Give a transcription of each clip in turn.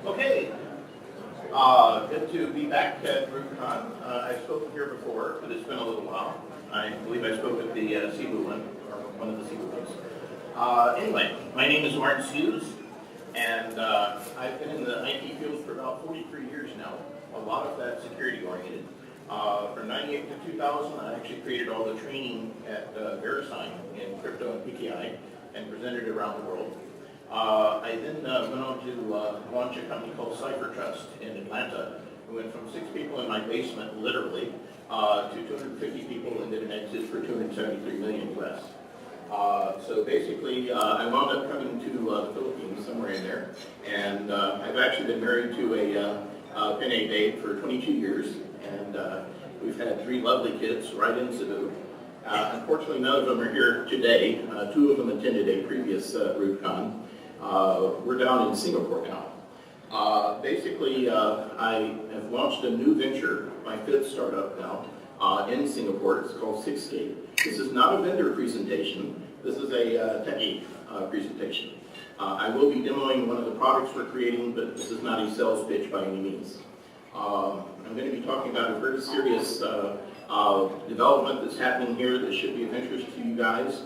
Okay, good to be back at ROOTCON. I've spoken here before, but it's been a little while. I believe I spoke at the Cebu one, or one of the Cebu ones. Anyway, my name is Hughes, and I've been in the IT field for about 43 years now, a lot of that security oriented. From 98 to 2000, I actually created all the training at VeriSign in crypto and PKI and presented it around the world. I then went on to launch a company called Cypher Trust in Atlanta. We went from 6 people in my basement, literally, to 250 people and did an exit for $273 million US. So basically, I wound up coming to the Philippines, somewhere in there, and I've actually been married to a Pinay babe for 22 years, and we've had 3 lovely kids right in Cebu. Unfortunately, none of them are here today. 2 of them attended a previous ROOTCON. We're down in Singapore now. Basically, I have launched a new venture, my 5th startup now, in Singapore. It's called Sixscape. This is not a vendor presentation. This is a techie presentation. I will be demoing one of the products we're creating, but this is not a sales pitch by any means. I'm going to be talking about a very serious development that's happening here that should be of interest to you guys.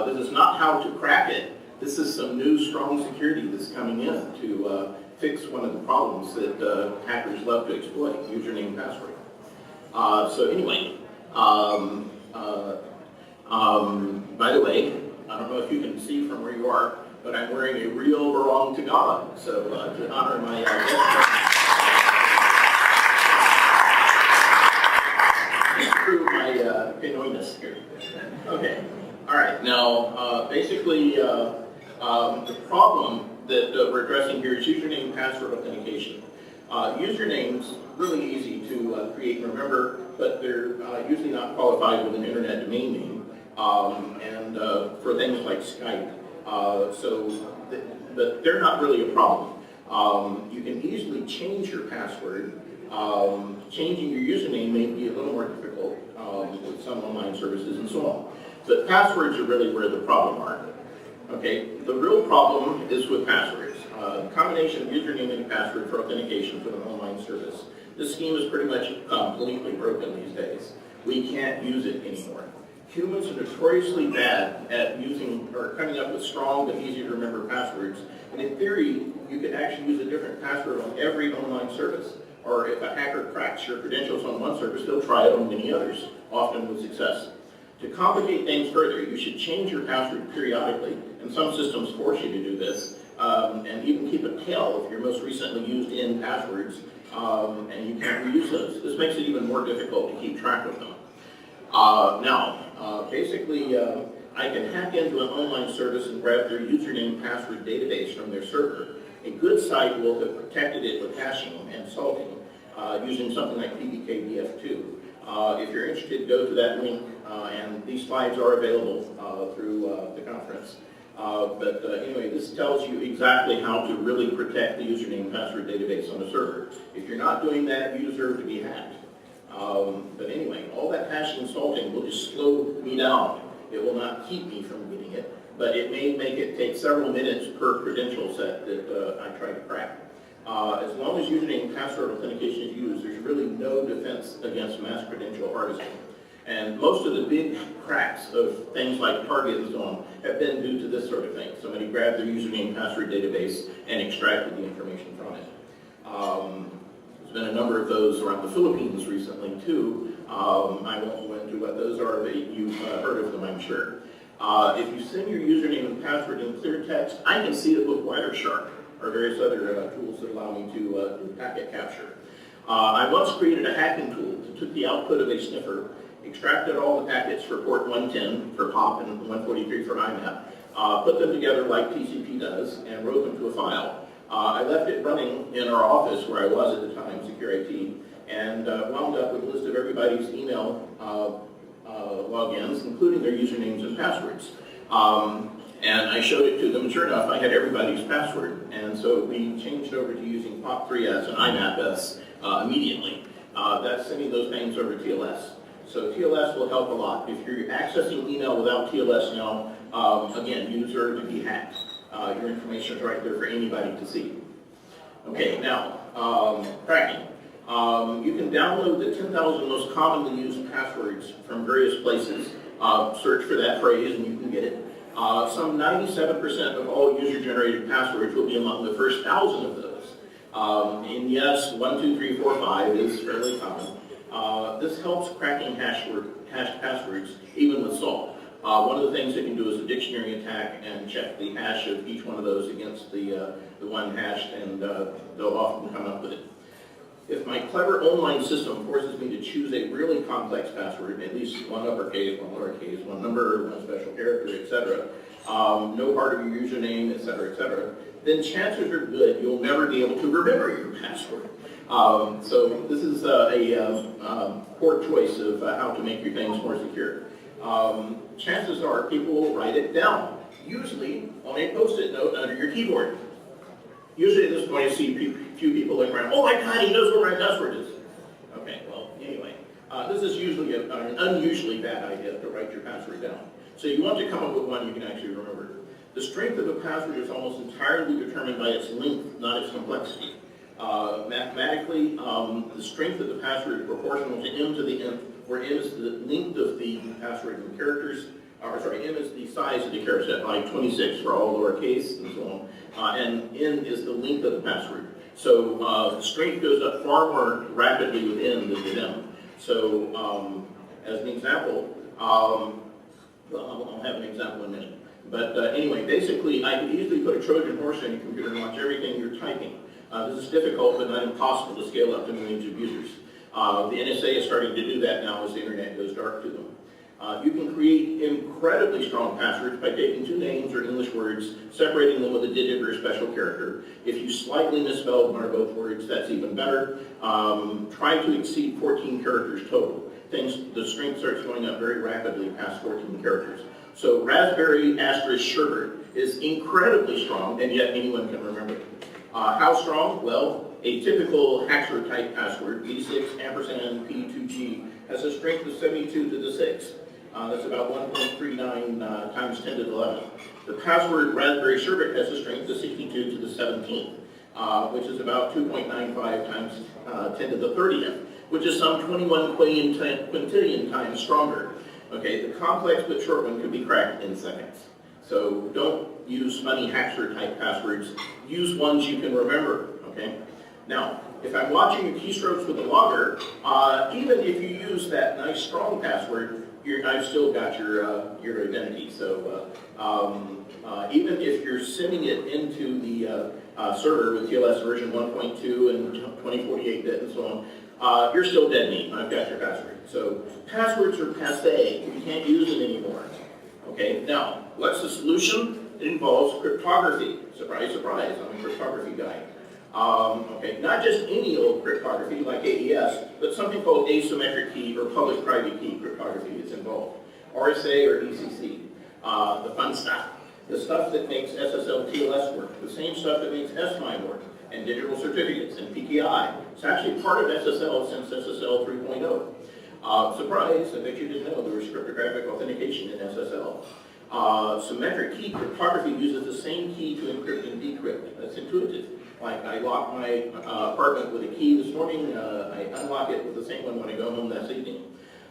This is not how to crack it. This is some new strong security that's coming in to fix one of the problems that hackers love to exploit, username and password. So anyway, by the way, I don't know if you can see from where you are, but I'm wearing a real barong Tagalog, so to honor my prove my Pinoyness here. Okay, all right, now basically the problem that we're addressing here is username and password authentication. Usernames, really easy to create and remember, but they're usually not qualified with an internet domain name, and for things like Skype. But they're not really a problem. You can easily change your password. Changing your username may be a little more difficult with some online services and so on. But passwords are really where the problem are. Okay, the real problem is with passwords. The combination of username and password for authentication for an online service. This scheme is pretty much completely broken these days. We can't use it anymore. Humans are notoriously bad at using or coming up with strong but easy to remember passwords. And in theory, you could actually use a different password on every online service. Or if a hacker cracks your credentials on one service, they'll try it on many others, often with success. To complicate things further, you should change your password periodically, and some systems force you to do this, and even keep a tail of your most recently used in passwords, and you can't reuse those. This makes it even more difficult to keep track of them. Basically, I can hack into an online service and grab their username and password database from their server. A good site will have protected it with hashing and salting using something like PBKDF2. If you're interested, go to that link, and these slides are available through the conference. Anyway, this tells you exactly how to really protect the username and password database on a server. If you're not doing that, you deserve to be hacked. But anyway, all that hashing and salting will just slow me down. It will not keep me from getting it, but it may make it take several minutes per credential set that I try to crack. As long as username and password authentication is used, there's really no defense against mass credential artisan. And most of the big cracks of things like Target and so on have been due to this sort of thing. Somebody grabbed their username and password database and extracted the information from it. There's been a number of those around the Philippines recently too. I won't go into what those are, but you've heard of them, I'm sure. If you send your username and password in clear text, I can see it with Wireshark or various other tools that allow me to do packet capture. I once created a hacking tool that took the output of a sniffer, extracted all the packets for port 110 for POP and 143 for IMAP, put them together like TCP does, and wrote them to a file. I left it running in our office where I was at the time, Secure IT, and wound up with a list of everybody's email logins, including their usernames and passwords. And I showed it to them, and sure enough, I had everybody's password. And so we changed over to using POP3S and IMAP-S immediately. That's sending those things over to TLS. So TLS will help a lot. If you're accessing email without TLS now, again, you deserve to be hacked. Your information is right there for anybody to see. Okay, now, cracking. You can download the 10,000 most commonly used passwords from various places. Search for that phrase and you can get it. Some 97% of all user-generated passwords will be among the first 1,000 of those. And yes, 1, 2, 3, 4, 5 is fairly common. This helps cracking hashed passwords, even with salt. One of the things they can do is a dictionary attack and check the hash of each one of those against the one hashed, and they'll often come up with it. If my clever online system forces me to choose a really complex password, at least one uppercase, one lowercase, one number, one special character, etc., no part of your username, etc., then chances are good you'll never be able to remember your password. So this is a poor choice of how to make your things more secure. Chances are people will write it down, usually on a post-it note under your keyboard. Usually at this point I see a few people looking around, oh my God, he knows where my password is. Okay, well, anyway, this is usually an unusually bad idea to write your password down. So you want to come up with one you can actually remember. The strength of a password is almost entirely determined by its length, not its complexity. Mathematically, the strength of the password is proportional to m to the nth, where m is the length of the password in characters, m is the size of the character set, like 26 for all lowercase and so on, and n is the length of the password. So the strength goes up far more rapidly with n than with m. So as an example, I'll have an example in a minute. But anyway, basically, I could easily put a Trojan horse on your computer and watch everything you're typing. This is difficult, but not impossible to scale up to millions of users. The NSA is starting to do that now as the internet goes dark to them. You can create incredibly strong passwords by taking two names or English words, separating them with a digit or a special character. If you slightly misspelled one or both words, that's even better. Try to exceed 14 characters total. The strength starts going up very rapidly past 14 characters. So Raspberry * Sherbert is incredibly strong, and yet anyone can remember it. How strong? Well, a typical hacker type password, v6 ampersand p2g, has a strength of 72 to the 6. That's about 1.39 times 10 to the 11th. The password Raspberry Sherbet has a strength of 62 to the 17th, which is about 2.95 times 10 to the 30th, which is some 21 quintillion times stronger. Okay, the complex but short one can be cracked in seconds. So don't use funny hacker type passwords. Use ones you can remember, okay? Now, if I'm watching your keystrokes with a logger, even if you use that nice strong password, I've still got your identity. So even if you're sending it into the server with TLS version 1.2 and 2048-bit and so on, you're still dead meat. I've got your password. So passwords are passé. You can't use it anymore. Okay, now, what's the solution? It involves cryptography. Surprise, surprise, I'm a cryptography guy. Okay, not just any old cryptography like AES, but something called asymmetric key or public-private key cryptography is involved. RSA or ECC, the fun stuff. The stuff that makes SSL TLS work, the same stuff that makes S-MIME work, and digital certificates and PKI. It's actually part of SSL since SSL 3.0. Surprise, I bet you didn't know there was cryptographic authentication in SSL. Symmetric key cryptography uses the same key to encrypt and decrypt. That's intuitive. Like I locked my apartment with a key this morning, I unlock it with the same one when I go home that evening.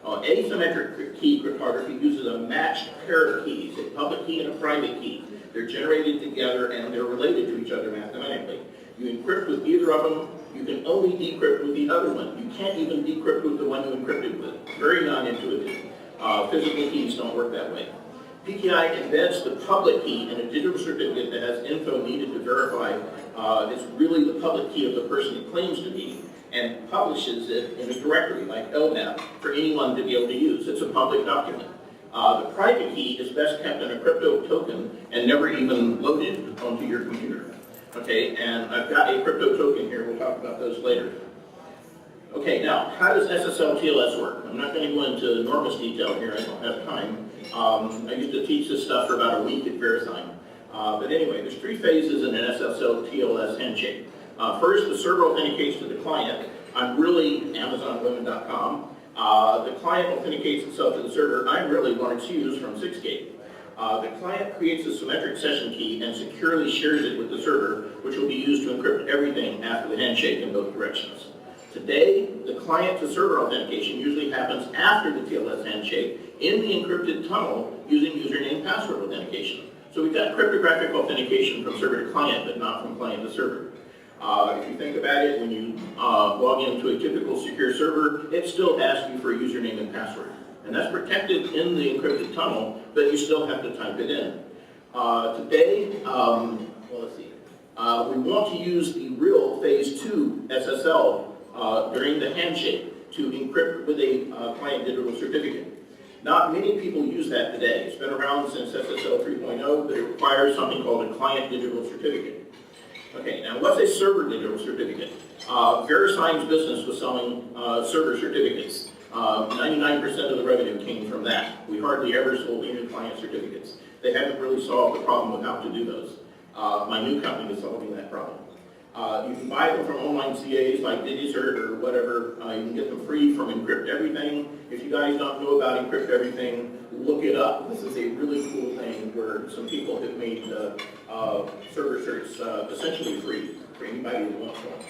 Asymmetric key cryptography uses a matched pair of keys, a public key and a private key. They're generated together and they're related to each other mathematically. You encrypt with either of them, you can only decrypt with the other one. You can't even decrypt with the one you encrypted with. Very non-intuitive. Physical keys don't work that way. PKI embeds the public key in a digital certificate that has info needed to verify it's really the public key of the person it claims to be, and publishes it in a directory like LDAP for anyone to be able to use. It's a public document. The private key is best kept in a crypto token and never even loaded onto your computer. Okay, and I've got a crypto token here. We'll talk about those later. Okay, now, how does SSL TLS work? I'm not going to go into enormous detail here. I don't have time. I used to teach this stuff for about a week at VeriSign. But anyway, there's three phases in an SSL TLS handshake. First, the server authenticates to the client. I'm really AmazonWomen.com. The client authenticates itself to the server. I'm really Lawrence Hughes from 6Gate. The client creates a symmetric session key and securely shares it with the server, which will be used to encrypt everything after the handshake in both directions. Today, the client-to-server authentication usually happens after the TLS handshake in the encrypted tunnel using username and password authentication. So we've got cryptographic authentication from server to client, but not from client to server. If you think about it, when you log into a typical secure server, it still asks you for a username and password. And that's protected in the encrypted tunnel, but you still have to type it in. Today, let's see. We want to use the real phase 2 SSL during the handshake to encrypt with a client digital certificate. Not many people use that today. It's been around since SSL 3.0, but it requires something called a client digital certificate. Okay, now what's a server digital certificate? VeriSign's business was selling server certificates. 99% of the revenue came from that. We hardly ever sold any client certificates. They haven't really solved the problem of how to do those. My new company is solving that problem. You can buy them from online CAs like DigiCert or whatever. You can get them free from Encrypt Everything. If you guys don't know about Encrypt Everything, look it up. This is a really cool thing where some people have made server certs essentially free for anybody who wants one.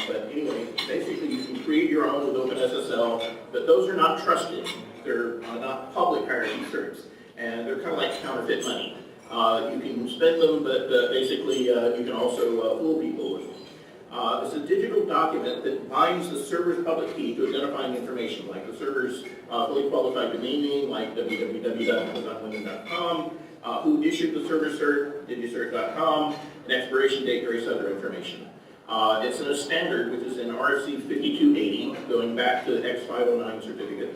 But anyway, basically you can create your own with OpenSSL, but those are not trusted. They're not public hierarchy certs, and they're kind of like counterfeit money. You can spend them, but basically you can also fool people with them. It's a digital document that binds the server's public key to identifying information, like the server's fully qualified domain name, like www.amazonwomen.com, who issued the server cert, digicert.com, an expiration date, various other information. It's in a standard, which is in RFC 5280, going back to the X509 certificate.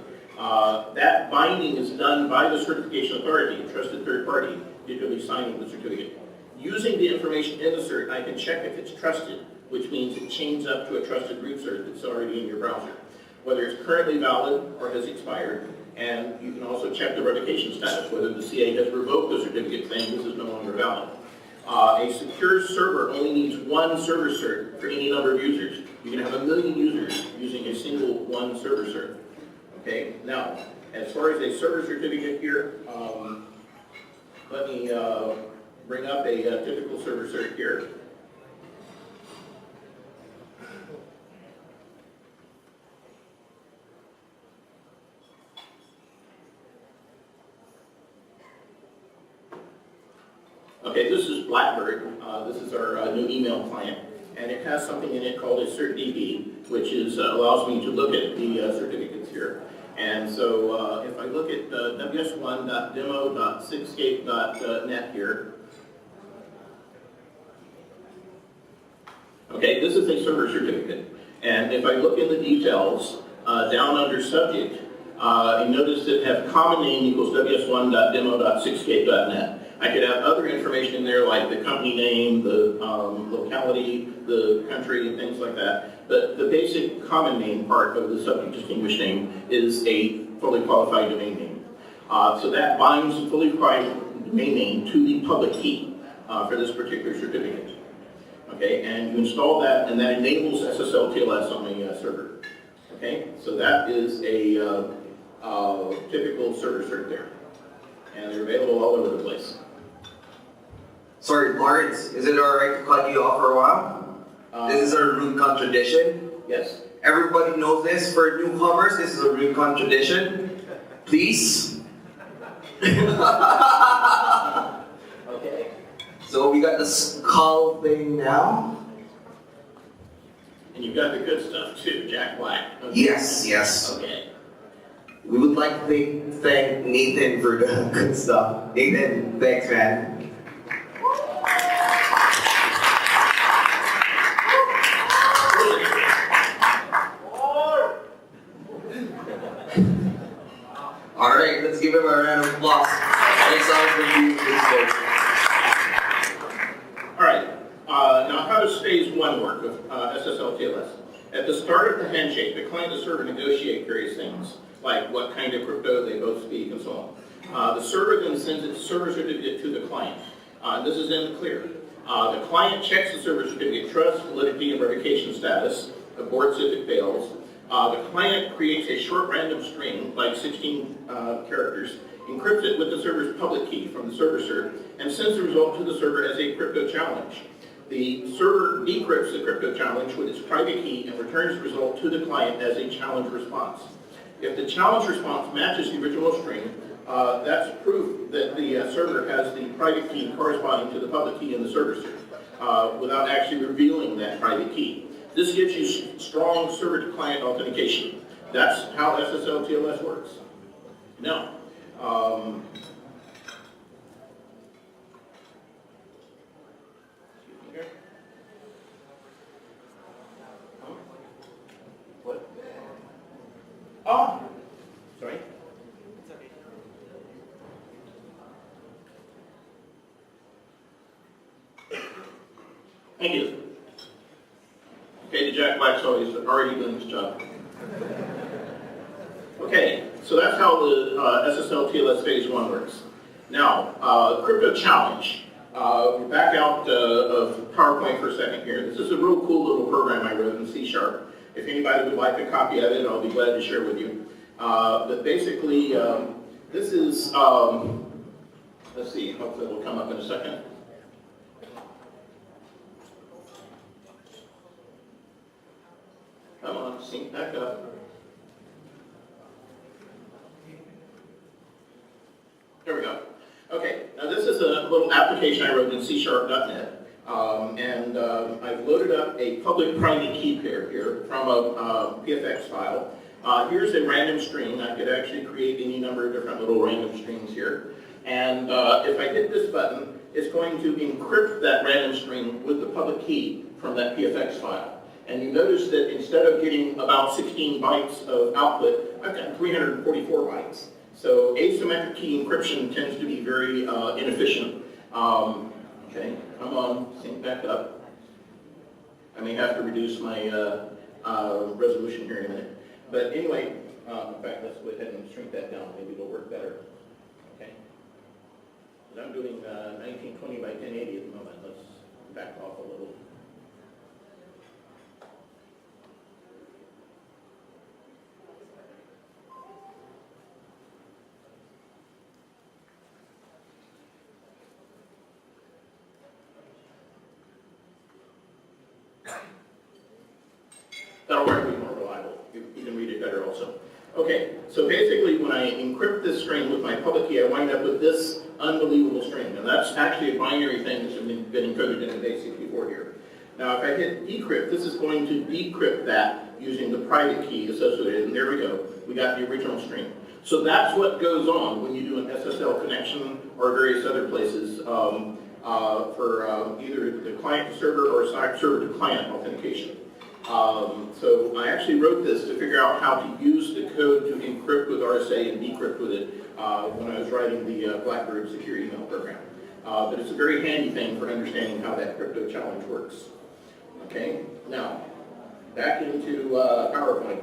That binding is done by the certification authority, a trusted third party, digitally signing the certificate. Using the information in the cert, I can check if it's trusted, which means it chains up to a trusted root cert that's already in your browser, whether it's currently valid or has expired. And you can also check the revocation status, whether the CA has revoked the certificate saying this is no longer valid. A secure server only needs one server cert for any number of users. You can have 1 million users using a single one server cert. Okay, now, as far as a server certificate here, let me bring up a typical server cert here. Okay, this is Blackbird. This is our new email client, and it has something in it called a CertDB, which is allows me to look at the certificates here. And so if I look at ws1.demo.6scape.net here, okay, this is a server certificate. And if I look in the details, down under subject, you notice that have common name equals ws1.demo.6scape.net. I could have other information in there like the company name, the locality, the country, and things like that. But the basic common name part of the subject distinguished name is a fully qualified domain name. So that binds the fully qualified domain name to the public key for this particular certificate. Okay, and you install that, and that enables SSL TLS on the server. Okay, so that is a typical server cert there. And they're available all over the place. Sorry, Lawrence, is it alright to cut you off for a while? This is our ROOTCON tradition. Yes. Everybody knows this. For newcomers, this is a ROOTCON tradition. Please. Okay. So we got the skull thing now. And you've got the good stuff too, Jack Black. Okay. Yes, yes. Okay. We would like to thank Nathan for the good stuff. Nathan, thanks, man. Alright, let's give him a round of applause. Thanks all for being this folks. Alright, now how does phase 1 work with SSL TLS? At the start of the handshake, the client and the server negotiate various things, like what kind of crypto they both speak and so on. The server then sends its server certificate to the client. This is in the clear. The client checks the server certificate, trust, validity, and revocation status, aborts if it fails. The client creates a short random string, like 16 characters, encrypts it with the server's public key from the server cert, and sends the result to the server as a crypto challenge. The server decrypts the crypto challenge with its private key and returns the result to the client as a challenge response. If the challenge response matches the original string, that's proof that the server has the private key corresponding to the public key in the server cert, without actually revealing that private key. This gives you strong server-to-client authentication. That's how SSL TLS works. Now, what? Oh, sorry. Thank you. Okay, the Jack Black's already doing his job. Okay, so that's how the SSL TLS phase 1 works. Now, crypto challenge. We're back out of PowerPoint for a second here. This is a real cool little program I wrote in C#. If anybody would like a copy of it, I'll be glad to share with you. But basically, this is, let's see, hopefully it'll come up in a second. Come on, sync back up. There we go. Okay, now this is a little application I wrote in C#.net, and I've loaded up a public-private key pair here from a PFX file. Here's a random string. I could actually create any number of different little random strings here. And if I hit this button, it's going to encrypt that random string with the public key from that PFX file. And you notice that instead of getting about 16 bytes of output, I've got 344 bytes. So asymmetric key encryption tends to be very inefficient. Okay, come on, sync back up. I may have to reduce my resolution here in a minute. But anyway, in fact, let's go ahead and shrink that down. Maybe it'll work better. Okay. But I'm doing 1920 by 1080 at the moment. Let's back off a little. That'll work to be more reliable. You can read it better also. Okay, so basically when I encrypt this string with my public key, I wind up with this unbelievable string. And that's actually a binary thing that's been encoded in the base64 here. Now if I hit decrypt, this is going to decrypt that using the private key associated. And there we go. We got the original string. So that's what goes on when you do an SSL connection or various other places for either the client to server or server to client authentication. So I actually wrote this to figure out how to use the code to encrypt with RSA and decrypt with it when I was writing the Blackbird secure email program. But it's a very handy thing for understanding how that crypto challenge works. Okay, now back into PowerPoint.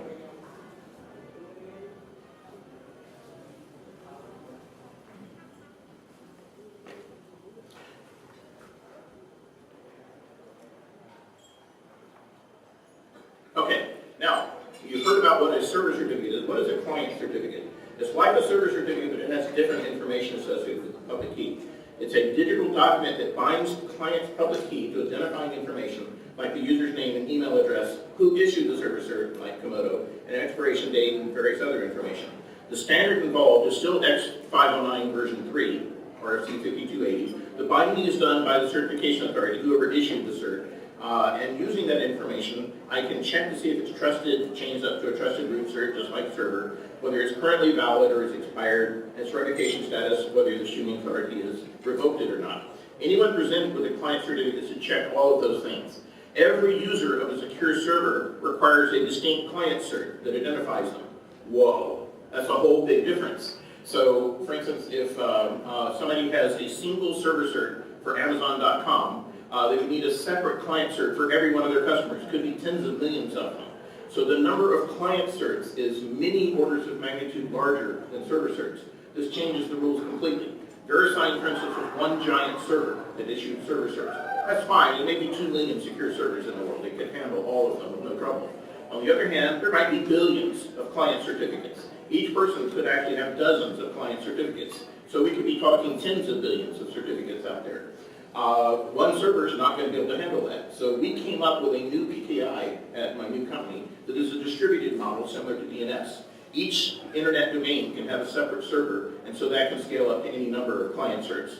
Okay, now, you've heard about what a server certificate is. What is a client certificate? It's like a server certificate, but it has different information associated with the public key. It's a digital document that binds the client's public key to identifying information, like the user's name and email address, who issued the server cert, like Komodo, and expiration date and various other information. The standard involved is still X509 version 3, or RFC5280. The binding is done by the certification authority, whoever issued the cert. And using that information, I can check to see if it's trusted, changed up to a trusted root cert, just like server, whether it's currently valid or it's expired, its revocation status, whether the issuing authority has revoked it or not. Anyone presented with a client certificate should check all of those things. Every user of a secure server requires a distinct client cert that identifies them. Whoa, that's a whole big difference. So, for instance, if somebody has a single server cert for Amazon.com, they would need a separate client cert for every one of their customers. It could be tens of millions of them. So the number of client certs is many orders of magnitude larger than server certs. This changes the rules completely. VeriSign, for instance, was one giant server that issued server certs. That's fine. There may be 2 million secure servers in the world. They could handle all of them with no trouble. On the other hand, there might be billions of client certificates. Each person could actually have dozens of client certificates. So we could be talking tens of billions of certificates out there. One server is not going to be able to handle that. So we came up with a new PKI at my new company that is a distributed model similar to DNS. Each internet domain can have a separate server, and so that can scale up to any number of client certs.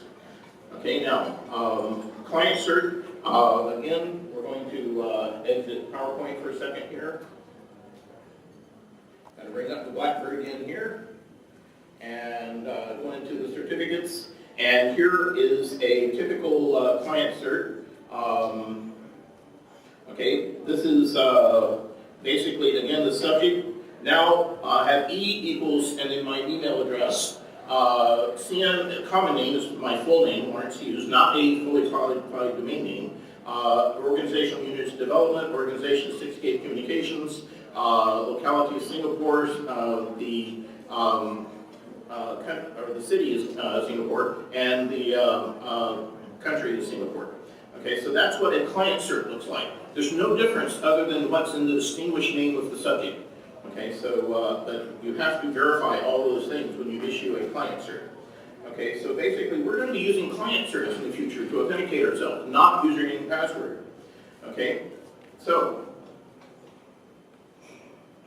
Okay, now, client cert, again, we're going to exit PowerPoint for a second here. Got to bring up the Blackberry again here, and go into the certificates. And here is a typical client cert. Okay, this is basically, again, the subject. Now I have E equals, and then my email address. CN, common name is my full name, Lawrence Hughes, not a fully qualified domain name. Organizational units development, organization 6Gate communications, locality is Singapore, the city is Singapore, and the country is Singapore. Okay, so that's what a client cert looks like. There's no difference other than what's in the distinguished name of the subject. Okay, so but you have to verify all those things when you issue a client cert. Okay, so basically we're going to be using client certs in the future to authenticate ourselves, not username and password. Okay, so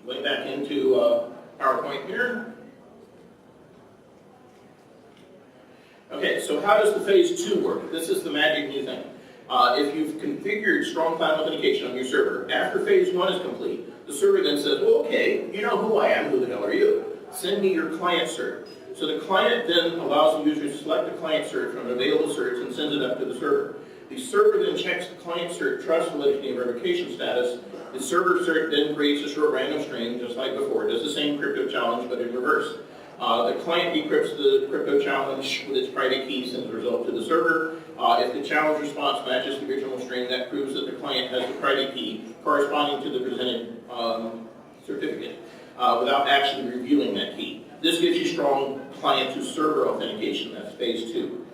going back into PowerPoint here. Okay, so how does the phase 2 work? This is the magic new thing. If you've configured strong client authentication on your server, after phase 1 is complete, the server then says, well, okay, you know who I am, who the hell are you? Send me your client cert. So the client then allows the user to select the client cert from available certs and sends it up to the server. The server then checks the client cert trust validity and verification status. The server cert then creates a short random string, just like before. It does the same crypto challenge, but in reverse. The client decrypts the crypto challenge with its private key, sends the result to the server. If the challenge response matches the original string, that proves that the client has the private key corresponding to the presented certificate without actually revealing that key. This gives you strong client-to-server authentication. That's phase 2.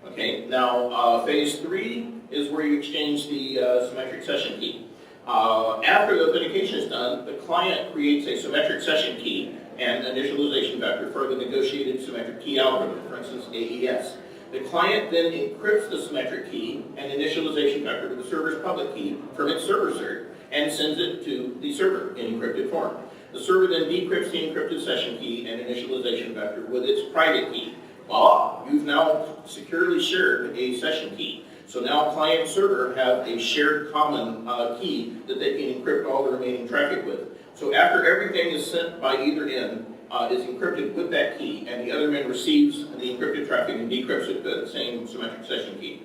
Okay, now phase 3 is where you exchange the symmetric session key. After the authentication is done, the client creates a symmetric session key and initialization vector for the negotiated symmetric key algorithm, for instance, AES. The client then encrypts the symmetric key and initialization vector with the server's public key from its server cert and sends it to the server in encrypted form. The server then decrypts the encrypted session key and initialization vector with its private key. Voila! You've now securely shared a session key. So now client and server have a shared common key that they can encrypt all the remaining traffic with. So after everything is sent by either end, is encrypted with that key, and the other end receives the encrypted traffic and decrypts it with the same symmetric session key.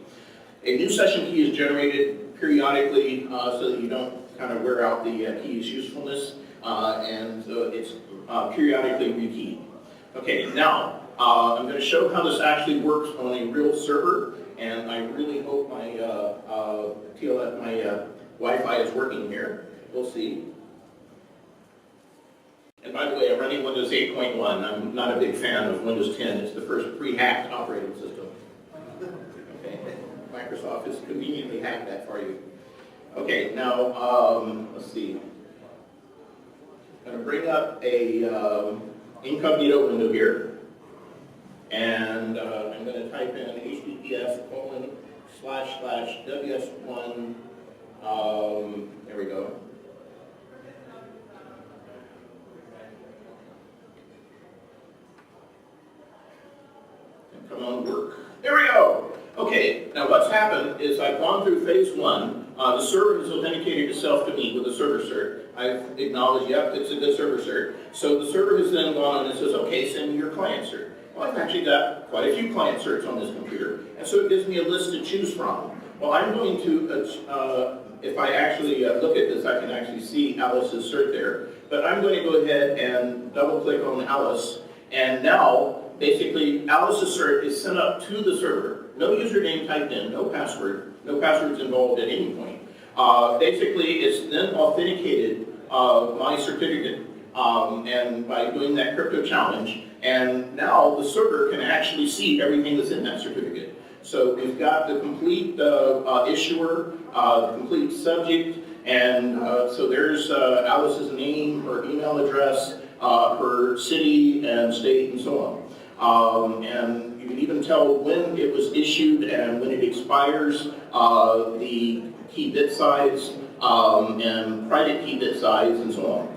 A new session key is generated periodically so that you don't kind of wear out the key's usefulness, and so it's periodically rekeyed. Okay, now I'm going to show how this actually works on a real server, and I really hope my Wi-Fi is working here. We'll see. And by the way, I'm running Windows 8.1. I'm not a big fan of Windows 10. It's the first pre-hacked operating system. Okay. Microsoft has conveniently hacked that for you. Okay, now, let's see. I'm going to bring up a incognito window here. And I'm going to type in https://ws1. There we go. Come on, work. There we go. Okay, now what's happened is I've gone through phase 1. The server has authenticated itself to me with a server cert. I've acknowledged, yep, it's a good server cert. So the server has then gone and says, okay, send me your client cert. Well, I've actually got quite a few client certs on this computer, and so it gives me a list to choose from. Well, I'm going to, if I actually look at this, I can actually see Alice's cert there. But I'm going to go ahead and double-click on Alice, and now, basically, Alice's cert is sent up to the server. No username typed in, no passwords involved at any point. Basically, it's then authenticated my certificate, and by doing that crypto challenge, and now the server can actually see everything that's in that certificate. So we've got the complete issuer, the complete subject, and so there's Alice's name, her email address, per city and state and so on. And you can even tell when it was issued and when it expires, the key bit size, and private key bit size and so on.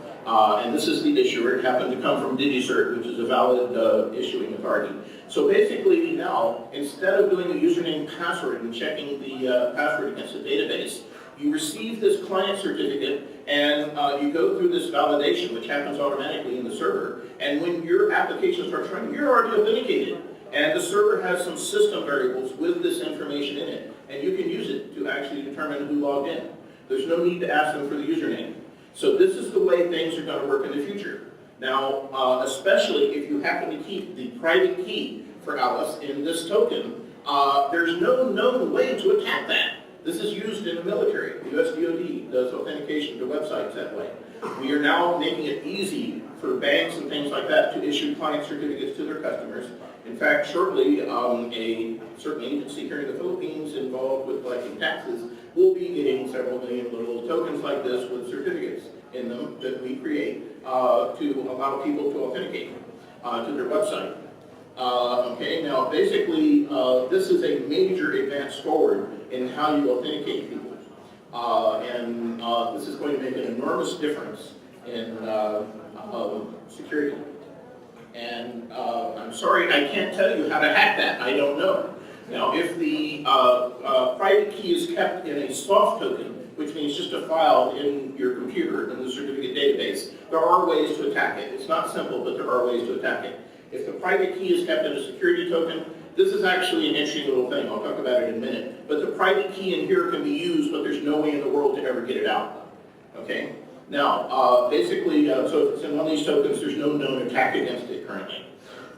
And this is the issuer. It happened to come from DigiCert, which is a valid issuing authority. So basically now, instead of doing a username password and checking the password against the database, you receive this client certificate and you go through this validation, which happens automatically in the server. And when your application starts running, you're already authenticated. And the server has some system variables with this information in it. And you can use it to actually determine who logged in. There's no need to ask them for the username. So this is the way things are going to work in the future. Now, especially if you happen to keep the private key for Alice in this token, there's no known way to attack that. This is used in the military. The US DoD does authentication to websites that way. We are now making it easy for banks and things like that to issue client certificates to their customers. In fact, shortly, a certain agency here in the Philippines involved with collecting taxes will be getting several million little tokens like this with certificates in them that we create to allow people to authenticate to their website. Okay, now basically, this is a major advance forward in how you authenticate people. And this is going to make an enormous difference in security. And I'm sorry, I can't tell you how to hack that. I don't know. Now, if the private key is kept in a soft token, which means just a file in your computer in the certificate database, there are ways to attack it. It's not simple, but there are ways to attack it. If the private key is kept in a security token, this is actually an interesting little thing. I'll talk about it in a minute. But the private key in here can be used, but there's no way in the world to ever get it out. Okay? Now, basically, so if it's in one of these tokens, there's no known attack against it currently.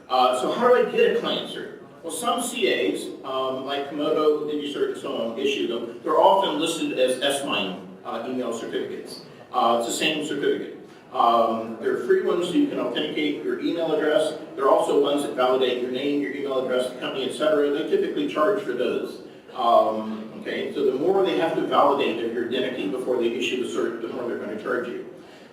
So how do I get a client cert? Well, some CAs, like Komodo, DigiCert, and so on, issue them. They're often listed as S-MINE email certificates. It's the same certificate. There are free ones so you can authenticate your email address. There are also ones that validate your name, your email address, the company, etc. They typically charge for those. Okay, so the more they have to validate of your identity before they issue the cert, the more they're going to charge you.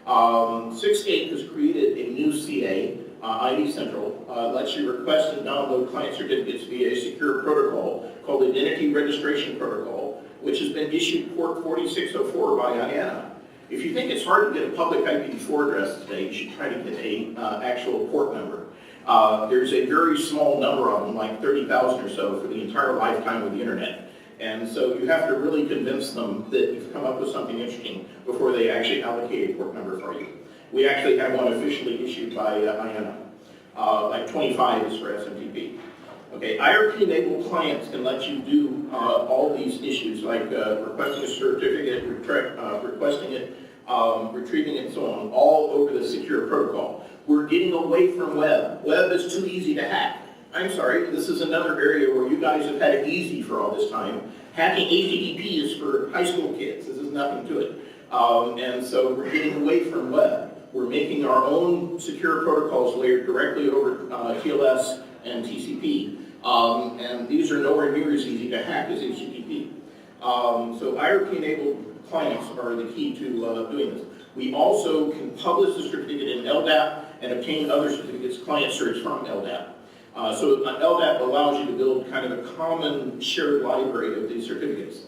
6.8 has created a new CA, ID Central, lets you request and download client certificates via a secure protocol called Identity Registration Protocol, which has been issued port 4604 by IANA. If you think it's hard to get a public IPv4 address today, you should try to get a actual port number. There's a very small number of them, like 30,000 or so, for the entire lifetime of the internet. And so you have to really convince them that you've come up with something interesting before they actually allocate a port number for you. We actually have one officially issued by IANA. Like 25 is for SMTP. Okay, IRP-enabled clients can let you do all these issues, like requesting a certificate, requesting it, retrieving it, and so on, all over the secure protocol. We're getting away from web. Web is too easy to hack. I'm sorry, this is another area where you guys have had it easy for all this time. Hacking HTTP is for high school kids. This is nothing to it. And so we're getting away from web. We're making our own secure protocols layered directly over TLS and TCP. And these are nowhere near as easy to hack as HTTP. So IRP-enabled clients are the key to doing this. We also can publish the certificate in LDAP and obtain other certificates, client certs from LDAP. So LDAP allows you to build kind of a common shared library of these certificates.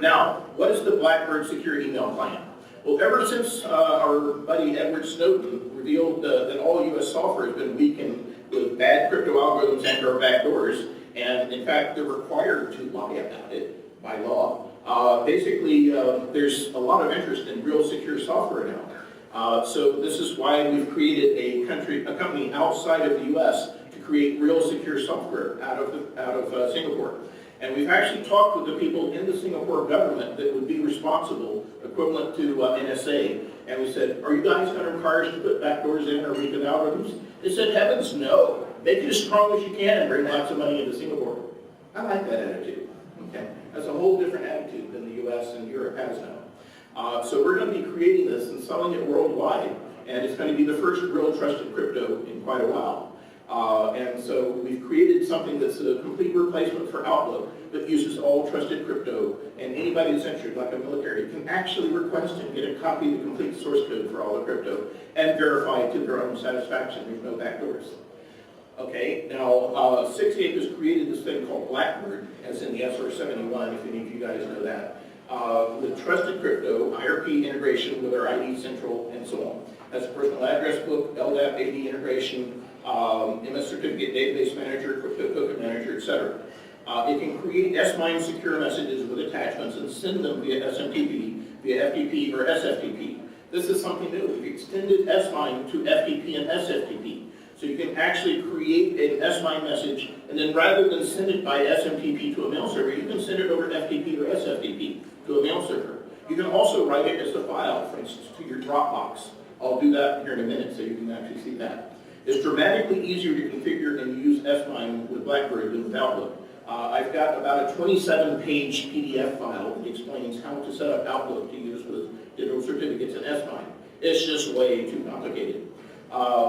Now, what is the Blackbird Secure Email Client? Well, ever since our buddy Edward Snowden revealed that all U.S. software has been weakened with bad crypto algorithms and or backdoors, and in fact they're required to lie about it by law, basically there's a lot of interest in real secure software now. So this is why we've created a company outside of the U.S. to create real secure software out of Singapore. And we've actually talked with the people in the Singapore government that would be responsible, equivalent to NSA, and we said, are you guys going to require us to put backdoors in or weaken algorithms? They said, heavens no. Make it as strong as you can and bring lots of money into Singapore. I like that attitude. Okay, that's a whole different attitude than the U.S. and Europe has now. So we're going to be creating this and selling it worldwide, and it's going to be the first real trusted crypto in quite a while. And so we've created something that's a complete replacement for Outlook, but uses all trusted crypto, and anybody that's interested, like a military, can actually request and get a copy of the complete source code for all the crypto and verify it to their own satisfaction. There's no backdoors. Okay, now 68 has created this thing called Blackbird, as in the SR71, if any of you guys know that, with trusted crypto, IRP integration with our ID Central, and so on. That's a personal address book, LDAP AD integration, MS Certificate Database Manager, Crypto Token Manager, etc. It can create S-MIME secure messages with attachments and send them via SMTP, via FTP, or SFTP. This is something new. We've extended S-MIME to FTP and SFTP. So you can actually create an S-MIME message, and then rather than send it by SMTP to a mail server, you can send it over FTP or SFTP to a mail server. You can also write it as a file, for instance, to your Dropbox. I'll do that here in a minute so you can actually see that. It's dramatically easier to configure and use S-MIME with Blackbird than with Outlook. I've got about a 27-page PDF file that explains how to set up Outlook to use with digital certificates and S-MIME. It's just way too complicated.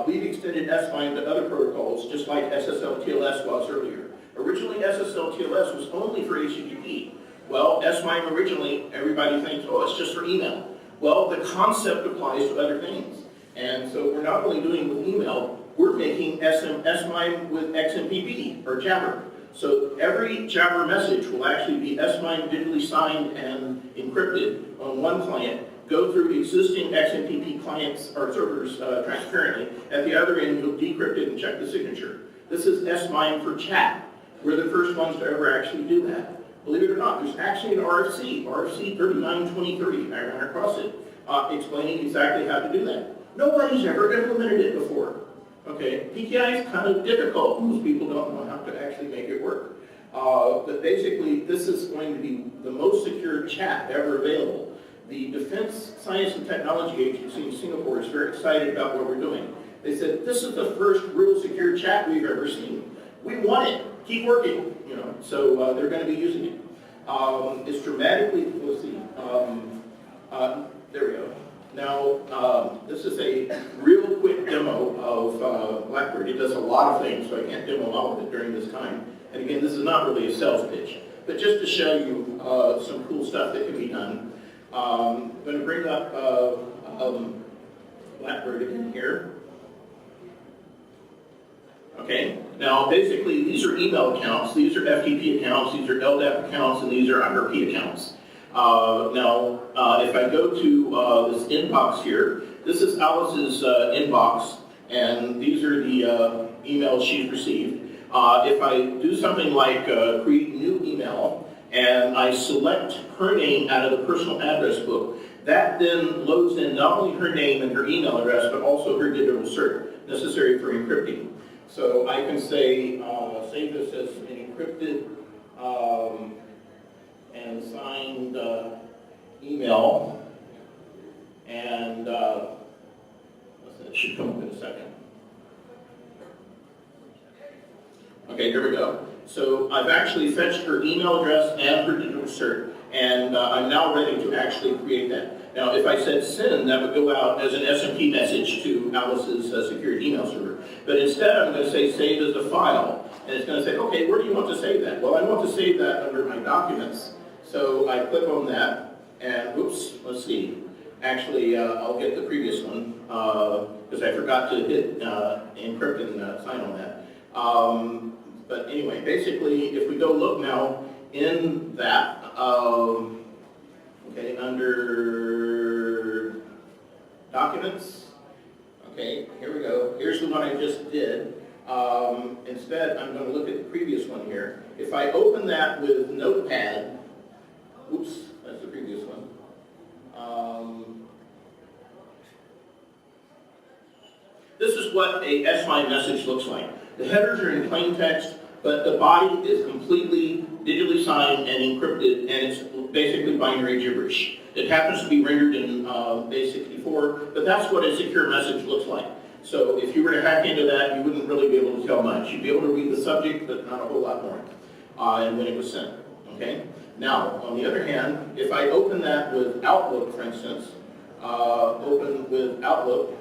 We've extended S-MIME to other protocols, just like SSL-TLS was earlier. Originally, SSL-TLS was only for HTTP. Well, S-MIME originally, everybody thinks, oh, it's just for email. Well, the concept applies to other things. And so we're not only doing with email, we're making S-MIME with XMPP, or Jabber. So every Jabber message will actually be S-MIME digitally signed and encrypted on one client, go through existing XMPP clients or servers transparently. At the other end, you'll decrypt it and check the signature. This is S-MIME for chat. We're the first ones to ever actually do that. Believe it or not, there's actually an RFC 3923, I ran across it, explaining exactly how to do that. Nobody's ever implemented it before. Okay, PKI is kind of difficult. Most people don't know how to actually make it work. But basically, this is going to be the most secure chat ever available. The Defense Science and Technology Agency in Singapore is very excited about what we're doing. They said, this is the first real secure chat we've ever seen. We want it. Keep working. You know, so they're going to be using it. It's dramatically, let's see, there we go. Now, this is a real quick demo of Blackbird. It does a lot of things, so I can't demo all of it during this time. And again, this is not really a sales pitch, but just to show you some cool stuff that can be done. I'm going to bring up Blackbird again here. Okay, now basically these are email accounts, these are FTP accounts, these are LDAP accounts, and these are IRP accounts. Now, if I go to this inbox here, this is Alice's inbox, and these are the emails she's received. If I do something like create new email, and I select her name out of the personal address book, that then loads in not only her name and her email address, but also her digital cert necessary for encrypting. So I can say, save this as an encrypted and signed email, and it should come up in a second. Okay, here we go. So I've actually fetched her email address and her digital cert, and I'm now ready to actually create that. Now, if I said send, that would go out as an SMP message to Alice's secure email server. But instead, I'm going to say save as a file, and it's going to say, okay, where do you want to save that? Well, I want to save that under my documents. So I click on that, and whoops, let's see. Actually, I'll get the previous one, because I forgot to hit encrypt and sign on that. But anyway, basically, if we go look now in that, okay, under documents, okay, here we go. Here's the one I just did. Instead, I'm going to look at the previous one here. If I open that with Notepad, oops, that's the previous one. This is what a S-MIME message looks like. The headers are in plain text, but the body is completely digitally signed and encrypted, and it's basically binary gibberish. It happens to be rendered in base64, but that's what a secure message looks like. So if you were to hack into that, you wouldn't really be able to tell much. You'd be able to read the subject, but not a whole lot more, and when it was sent, okay? Now, on the other hand, if I open that with Outlook, for instance, open with Outlook,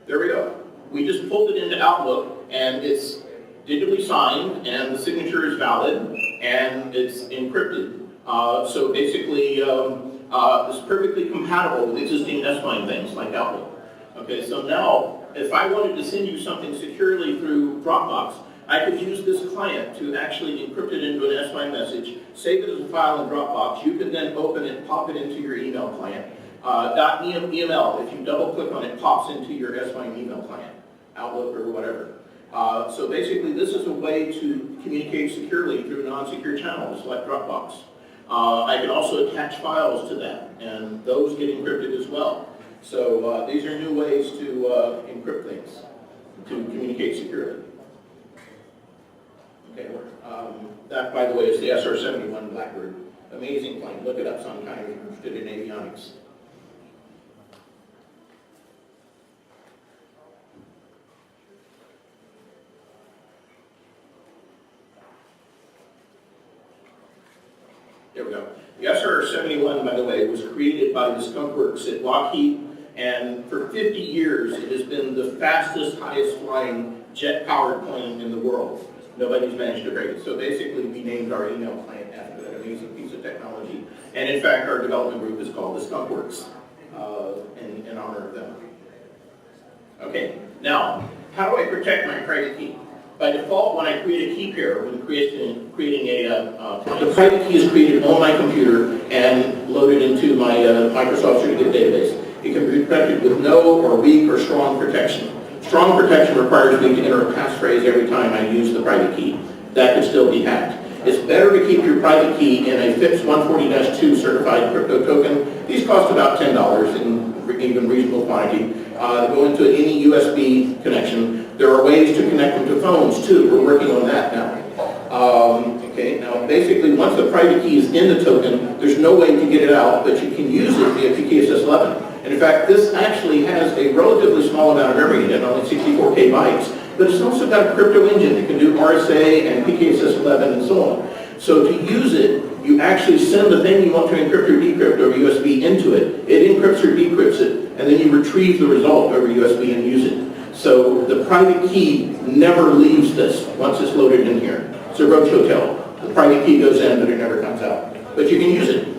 there we go. We just pulled it into Outlook, and it's digitally signed, and the signature is valid, and it's encrypted. So basically, it's perfectly compatible with existing S-MIME things like Outlook. Okay, so now, if I wanted to send you something securely through Dropbox, I could use this client to actually encrypt it into an S-MIME message, save it as a file in Dropbox. You could then open it, pop it into your email client. .eml, if you double click on it, pops into your S-MIME email client, Outlook or whatever. So basically, this is a way to communicate securely through non-secure channels like Dropbox. I can also attach files to that, and those get encrypted as well. So these are new ways to encrypt things, to communicate securely. Okay, that, by the way, is the SR-71 Blackbird. Amazing plane. Look it up sometime if you're interested in avionics. There we go. The SR-71, by the way, was created by the Skunk Works at Lockheed, and for 50 years it has been the fastest, highest flying jet-powered plane in the world. Nobody's managed to break it. So basically, we named our email client after that amazing piece of technology. And in fact, our development group is called the Skunk Works, in honor of them. Okay, now, how do I protect my private key? By default, when I create a key pair, when creating the private key is created on my computer and loaded into my Microsoft Certificate database. It can be protected with no or weak or strong protection. Strong protection requires me to enter a passphrase every time I use the private key. That could still be hacked. It's better to keep your private key in a FIPS 140-2 certified crypto token. These cost about $10 in even reasonable quantity. Go into any USB connection. There are ways to connect them to phones too. We're working on that now. Okay, now basically once the private key is in the token, there's no way to get it out, but you can use it via PKSS11. And in fact, this actually has a relatively small amount of memory in it, only 64K bytes, but it's also got a crypto engine that can do RSA and PKSS11 and so on. So to use it, you actually send the thing you want to encrypt or decrypt over USB into it. It encrypts or decrypts it, and then you retrieve the result over USB and use it. So the private key never leaves this once it's loaded in here. It's a roach hotel. The private key goes in, but it never comes out. But you can use it.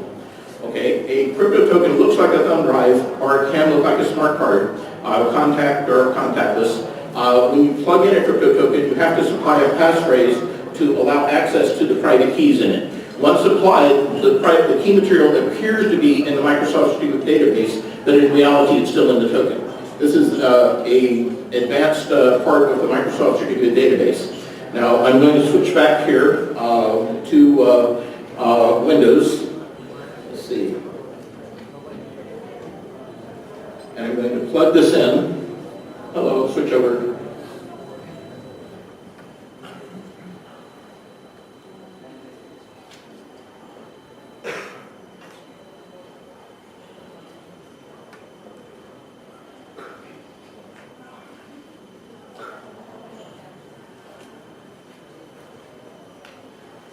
Okay, a crypto token looks like a thumb drive, or it can look like a smart card, contact or contactless. When you plug in a crypto token, you have to supply a passphrase to allow access to the private keys in it. Once applied, the key material appears to be in the Microsoft Certificate database, but in reality it's still in the token. This is an advanced part of the Microsoft Certificate database. Now I'm going to switch back here to Windows. Let's see. And I'm going to plug this in. Hello, switch over.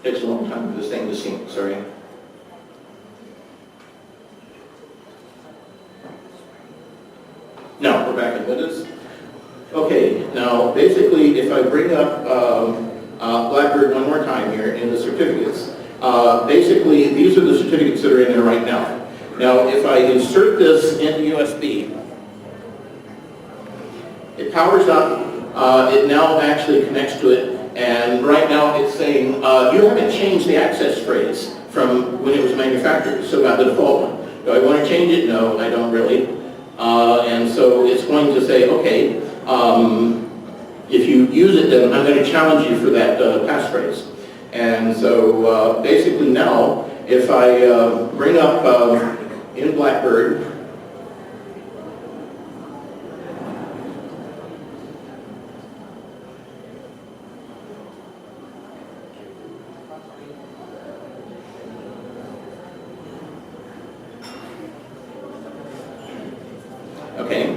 Takes a long time for this thing to sync, sorry. Now, we're back in Windows. Okay, now basically if I bring up Blackbird one more time here in the certificates, basically these are the certificates that are in there right now. Now if I insert this into USB, it powers up, it now actually connects to it. And right now it's saying, you haven't changed the access phrase from when it was manufactured, so about the default one. Do I want to change it? No, I don't really. And so it's going to say, okay, if you use it, then I'm going to challenge you for that passphrase. And so basically now, if I bring up in Blackbird, okay.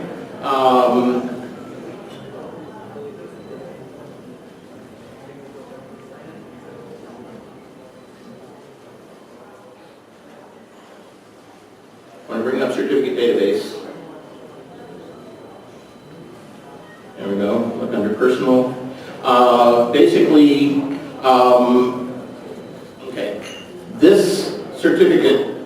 When I bring up certificate database, there we go, look under personal. Basically,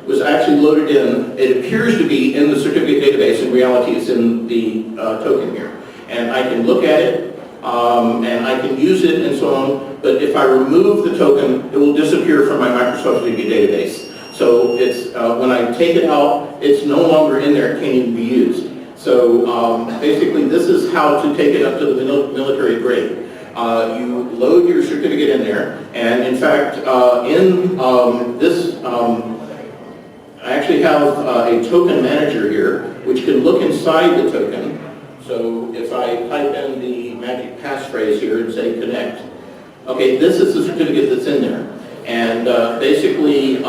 was actually loaded in. It appears to be in the certificate database. In reality, it's in the token here. And I can look at it, and I can use it and so on. But if I remove the token, it will disappear from my Microsoft certificate database. So it's when I take it out, it's no longer in there. It can't even be used. So basically, this is how to take it up to the military grade. You load your certificate in there, and in fact, in this, I actually have a token manager here, which can look inside the token. So if I type in the magic passphrase here and say connect, okay, this is the certificate that's in there. And basically,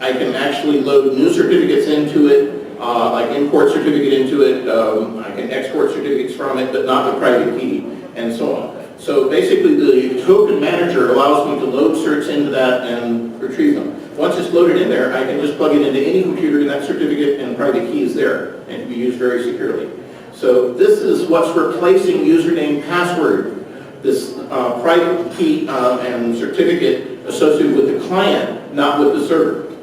I can actually load new certificates into it, like import certificate into it, I can export certificates from it, but not the private key, and so on. So basically the token manager allows me to load certs into that and retrieve them. Once it's loaded in there, I can just plug it into any computer and that certificate and private key is there and can be used very securely. So this is what's replacing username password, this private key and certificate associated with the client, not with the server.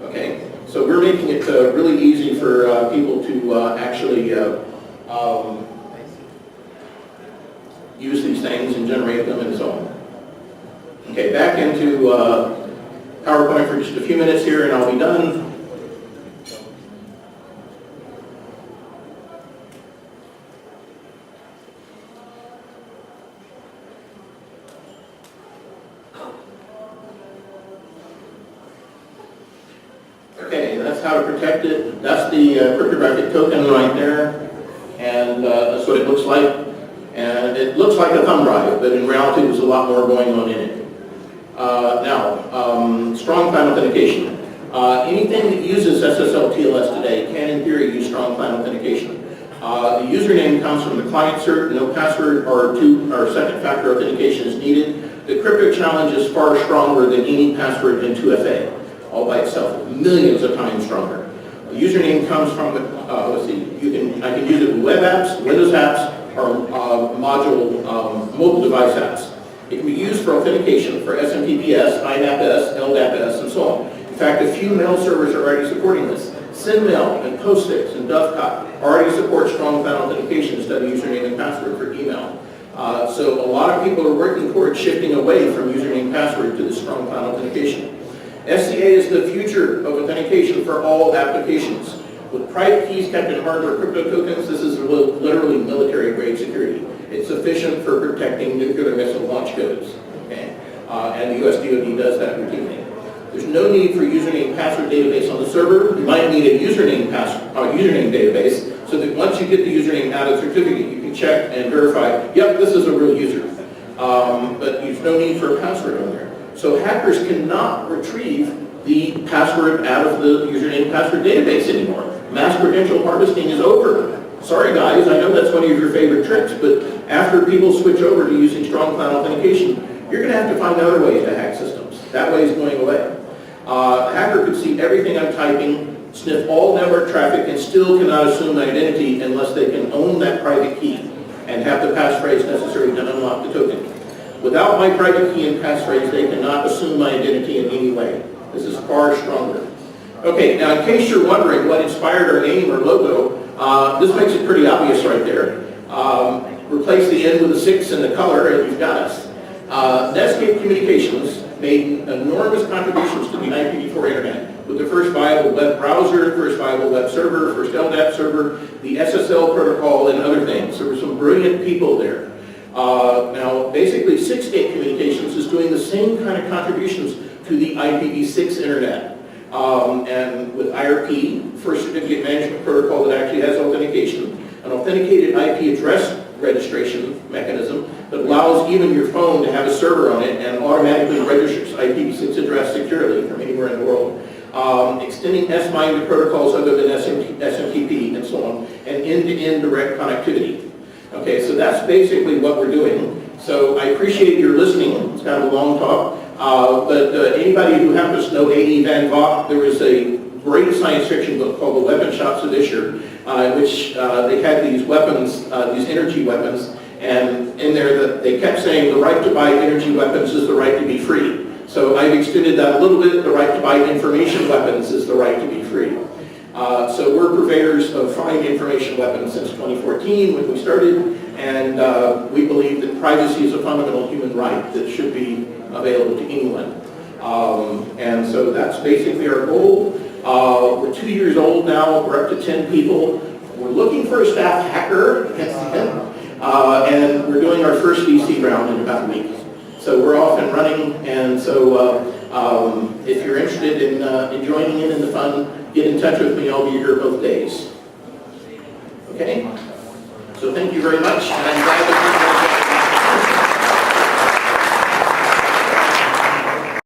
Okay? So we're making it really easy for people to actually use these things and generate them and so on. Okay, back into PowerPoint for just a few minutes here and I'll be done. Okay, that's how to protect it. That's the cryptographic token right there, and that's what it looks like. And it looks like a thumb drive, but in reality there's a lot more going on in it. Now, strong client authentication. Anything that uses SSL TLS today can in theory use strong client authentication. The username comes from the client cert, no password or second factor authentication is needed. The crypto challenge is far stronger than any password in 2FA. All by itself, millions of times stronger. The username comes from, let's see, I can use it with web apps, Windows apps, or mobile device apps. It can be used for authentication for SMTPS, INAPS, LDAPS, and so on. In fact, a few mail servers are already supporting this. SendMail and Postfix and Dovecot already support strong client authentication instead of username and password for email. So a lot of people are working towards shifting away from username and password to the strong client authentication. SCA is the future of authentication for all applications. With private keys kept in hardware crypto tokens, this is literally military-grade security. It's sufficient for protecting nuclear missile launch codes. Okay? And the US DoD does that routinely. There's no need for username password database on the server. You might need a username database so that once you get the username out of the certificate, you can check and verify, yep, this is a real user. But there's no need for a password on there. So hackers cannot retrieve the password out of the username password database anymore. Mass credential harvesting is over. Sorry guys, I know that's one of your favorite tricks, but after people switch over to using strong client authentication, you're going to have to find other ways to hack systems. That way is going away. A hacker could see everything I'm typing, sniff all network traffic, and still cannot assume my identity unless they can own that private key and have the passphrase necessary to unlock the token. Without my private key and passphrase, they cannot assume my identity in any way. This is far stronger. Okay, now in case you're wondering what inspired our name or logo, this makes it pretty obvious right there. Replace the N with a 6 in the color and you've got us. Netscape Communications made enormous contributions to the IPv4 internet with the first viable web browser, first viable web server, first LDAP server, the SSL protocol, and other things. There were some brilliant people there. Now, basically, Six-Gate Communications is doing the same kind of contributions to the IPv6 internet. And with IRP, First Certificate Management Protocol that actually has authentication, an authenticated IP address registration mechanism that allows even your phone to have a server on it and automatically registers IPv6 address securely from anywhere in the world. Extending S-MIME to protocols other than SMTP and so on, and end-to-end direct connectivity. Okay, so that's basically what we're doing. So I appreciate your listening. It's kind of a long talk. But anybody who happens to know A.E. Van Vogt, there was a great science fiction book called The Weapon Shops of Isher, in which they had these weapons, these energy weapons, and in there they kept saying the right to buy energy weapons is the right to be free. So I've extended that a little bit. The right to buy information weapons is the right to be free. So we're purveyors of fine information weapons since 2014 when we started, and we believe that privacy is a fundamental human right that should be available to anyone. And so that's basically our goal. We're 2 years old now. We're up to 10 people. We're looking for a staff hacker, and we're doing our first VC round in about a week. So we're off and running, and so if you're interested in joining in the fun, get in touch with me. I'll be here both days. Okay? So thank you very much, and I'm glad to be here.